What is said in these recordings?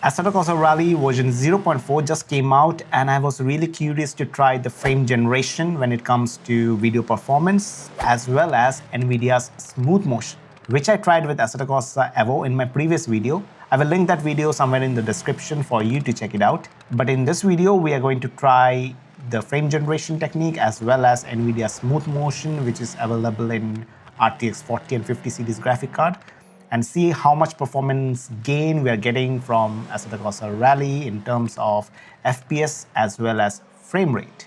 Assetto Corsa Rally version 0.4 just came out, and I was really curious to try the frame generation when it comes to video performance, as well as Nvidia's Smooth Motion, which I tried with Assetto Corsa Evo in my previous video. I will link that video somewhere in the description for you to check it out. But in this video, we are going to try the frame generation technique as well as Nvidia Smooth Motion, which is available in RTX 40 and 50 series graphic card, and see how much performance gain we are getting from Assetto Corsa Rally in terms of FPS as well as frame rate.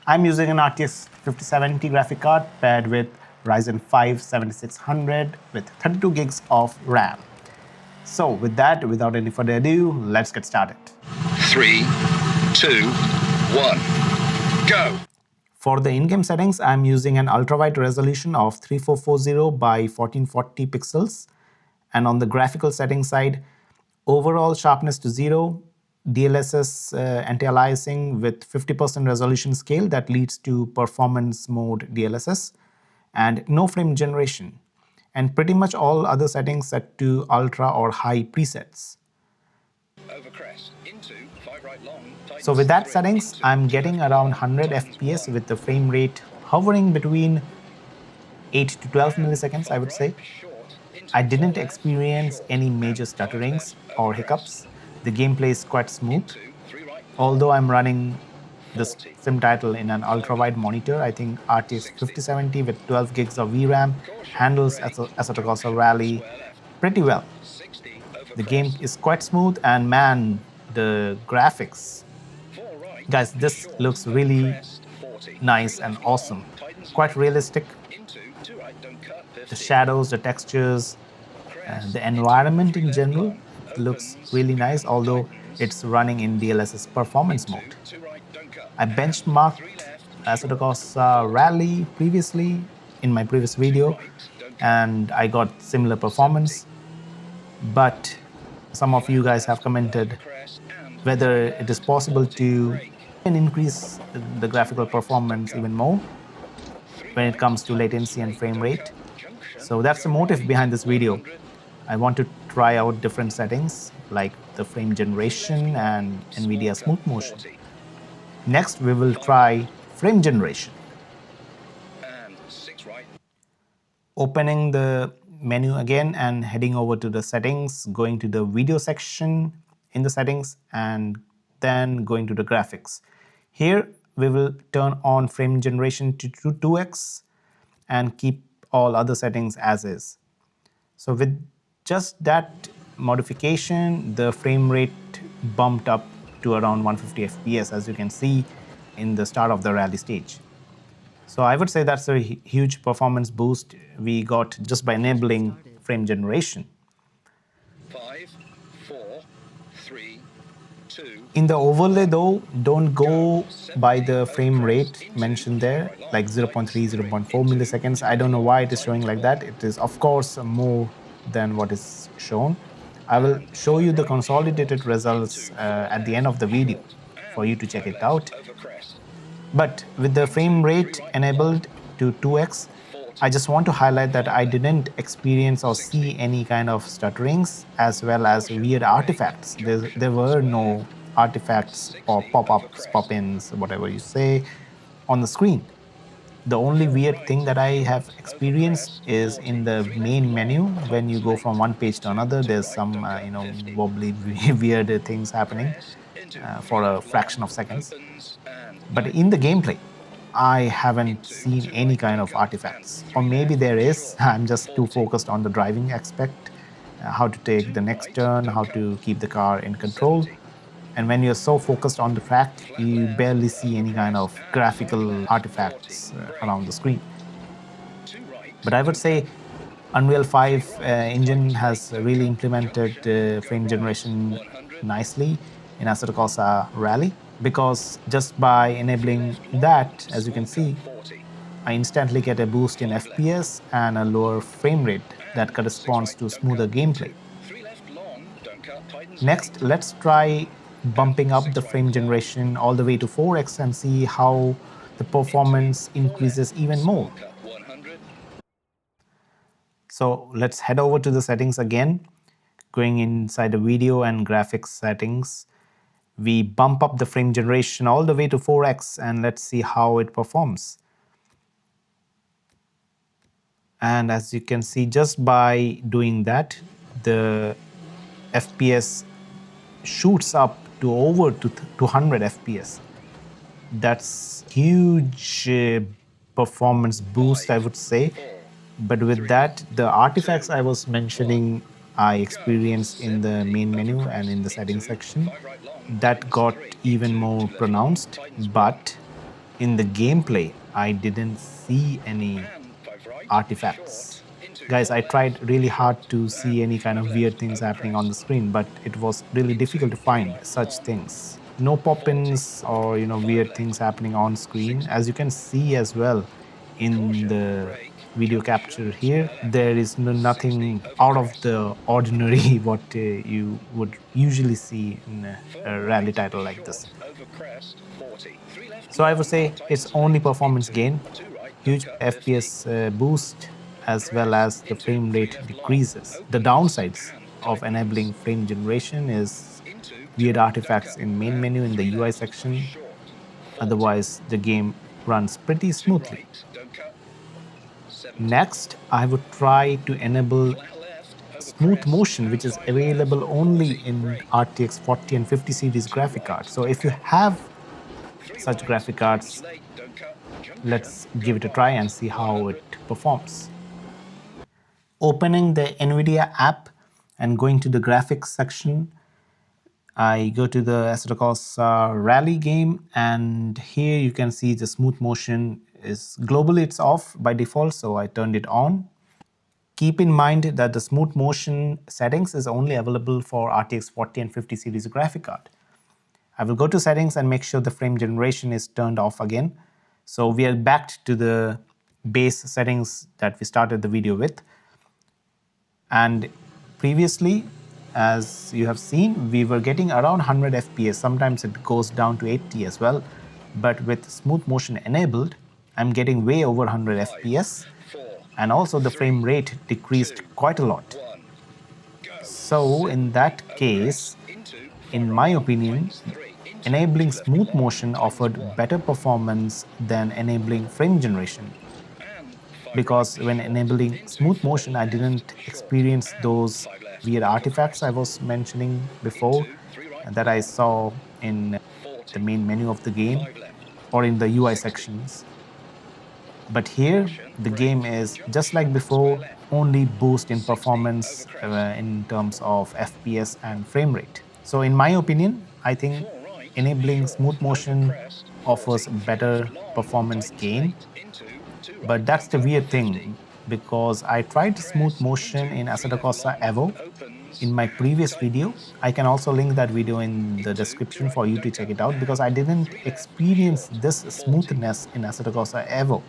I'm using an RTX 5070 graphic card paired with Ryzen 5 7600 with 32 gigs of RAM. So with that, without any further ado, let's get started. 3, 2, 1, go! For the in-game settings, I'm using an ultrawide resolution of 3440 by 1440 pixels. And on the graphical settings side, overall sharpness to 0, DLSS anti-aliasing with 50% resolution scale that leads to performance mode DLSS, and no frame generation, and pretty much all other settings set to ultra or high presets. So with that settings, I'm getting around 100 FPS with the frame rate hovering between 8 to 12 milliseconds, I would say. I didn't experience any major stutterings or hiccups. The gameplay is quite smooth. Although I'm running this sim title in an ultra-wide monitor, I think RTX 5070 with 12 gigs of VRAM handles Assetto Corsa Rally pretty well. The game is quite smooth, and man, the graphics. Guys, this looks really nice and awesome. Quite realistic. The shadows, the textures, the environment in general looks really nice, although it's running in DLSS Performance Mode. I benchmarked Assetto Corsa Rally previously in my previous video, and I got similar performance. But some of you guys have commented whether it is possible to increase the graphical performance even more when it comes to latency and frame rate. So that's the motive behind this video. I want to try out different settings like the frame generation and Nvidia Smooth Motion. Next, we will try frame generation. Opening the menu again and heading over to the settings, going to the video section in the settings, and then going to the graphics. Here we will turn on frame generation to 2x and keep all other settings as is. So with just that modification, the frame rate bumped up to around 150 FPS, as you can see in the start of the rally stage. So I would say that's a huge performance boost we got just by enabling frame generation. 5, 4, 3, 2. In the overlay though, don't go by the frame rate mentioned there, like 0.3, 0.4 milliseconds. I don't know why it is showing like that. It is of course more than what is shown. I will show you the consolidated results at the end of the video for you to check it out. But with the frame rate enabled to 2x, I just want to highlight that I didn't experience or see any kind of stutterings as well as weird artifacts. There were no artifacts or pop-ups, pop-ins, whatever you say, on the screen. The only weird thing that I have experienced is in the main menu. When you go from one page to another, there's some wobbly, weird things happening for a fraction of seconds. But in the gameplay, I haven't seen any kind of artifacts. Or maybe there is. I'm just too focused on the driving aspect, how to take the next turn, how to keep the car in control. And when you're so focused on the track, you barely see any kind of graphical artifacts around the screen. But I would say Unreal 5 engine has really implemented frame generation nicely in Assetto Corsa Rally, because just by enabling that, as you can see, I instantly get a boost in FPS and a lower frame rate that corresponds to smoother gameplay. Next, let's try bumping up the frame generation all the way to 4x and see how the performance increases even more. So let's head over to the settings again, Going inside the video and graphics settings, we bump up the frame generation all the way to 4x and let's see how it performs. And as you can see, just by doing that, the FPS shoots up to over to 200 FPS. That's huge performance boost, I would say. But with that, the artifacts I was mentioning, I experienced in the main menu and in the settings section, that got even more pronounced. But in the gameplay, I didn't see any artifacts. Guys, I tried really hard to see any kind of weird things happening on the screen, but it was really difficult to find such things. No pop-ins or weird things happening on screen. As you can see as well in the video capture here, there is nothing out of the ordinary what you would usually see in a rally title like this. So I would say it's only performance gain, huge FPS boost, as well as the frame rate decreases. The downsides of enabling frame generation is weird artifacts in main menu in the UI section. Otherwise, the game runs pretty smoothly. Next, I would try to enable smooth motion, which is available only in RTX 40 and 50 series graphic cards. So if you have such graphic cards, let's give it a try and see how it performs. Opening the Nvidia app and going to the graphics section, I go to the Assetto Corsa Rally game, and here you can see the smooth motion is globally it's off by default, so I turned it on. Keep in mind that the smooth motion settings is only available for RTX 40 and 50 series graphic card. I will go to settings and make sure the frame generation is turned off again. So we are back to the base settings that we started the video with. And previously, as you have seen, we were getting around 100 FPS. Sometimes it goes down to 80 as well. But with smooth motion enabled, I'm getting way over 100 FPS. And also the frame rate decreased quite a lot. So in that case, in my opinion, enabling smooth motion offered better performance than enabling frame generation. Because when enabling smooth motion, I didn't experience those weird artifacts I was mentioning before that I saw in the main menu of the game or in the UI sections. But here, the game is just like before, only boost in performance in terms of FPS and frame rate. So in my opinion, I think enabling smooth motion offers better performance gain. But that's the weird thing, because I tried smooth motion in Assetto Corsa Evo in my previous video. I can also link that video in the description for you to check it out, because I didn't experience this smoothness in Assetto Corsa Evo.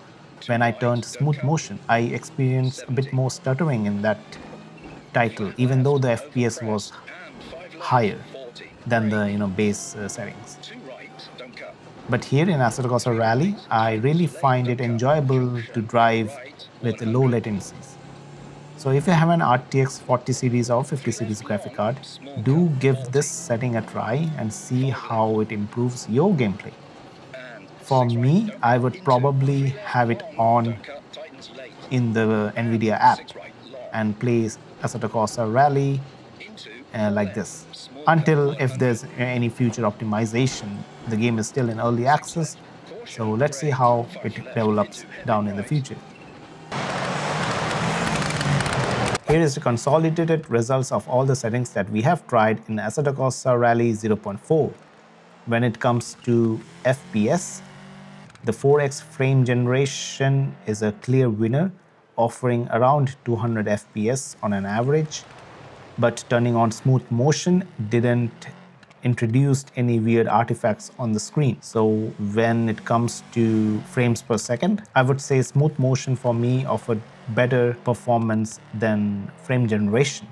When I turned smooth motion, I experienced a bit more stuttering in that title, even though the FPS was higher than the base settings. But here in Assetto Corsa Rally, I really find it enjoyable to drive with low latencies. So if you have an RTX 40 series or 50 series graphic card, do give this setting a try and see how it improves your gameplay. For me, I would probably have it on in the Nvidia app and play Assetto Corsa Rally like this. Until if there's any future optimization, the game is still in early access, so let's see how it develops down in the future. Here is the consolidated results of all the settings that we have tried in Assetto Corsa Rally 0.4. When it comes to FPS, the 4x frame generation is a clear winner, offering around 200 FPS on an average. But turning on smooth motion didn't introduce any weird artifacts on the screen. So when it comes to frames per second, I would say smooth motion for me offered better performance than frame generation.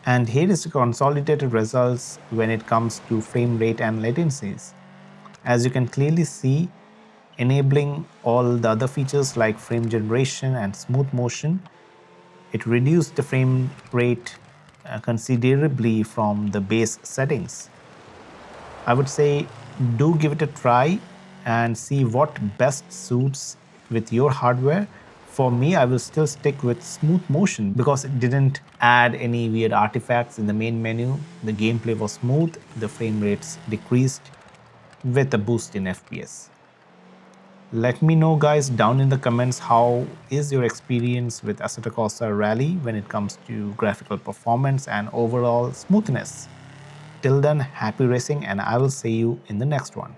And here is the consolidated results when it comes to frame rate and latencies. As you can clearly see, enabling all the other features like frame generation and smooth motion It reduced the frame rate considerably from the base settings. I would say do give it a try and see what best suits with your hardware. For me, I will still stick with Smooth Motion because it didn't add any weird artifacts in the main menu. The gameplay was smooth, the frame rates decreased with a boost in FPS. Let me know guys down in the comments how is your experience with Assetto Corsa Rally when it comes to graphical performance and overall smoothness. Till then, happy racing and I will see you in the next one.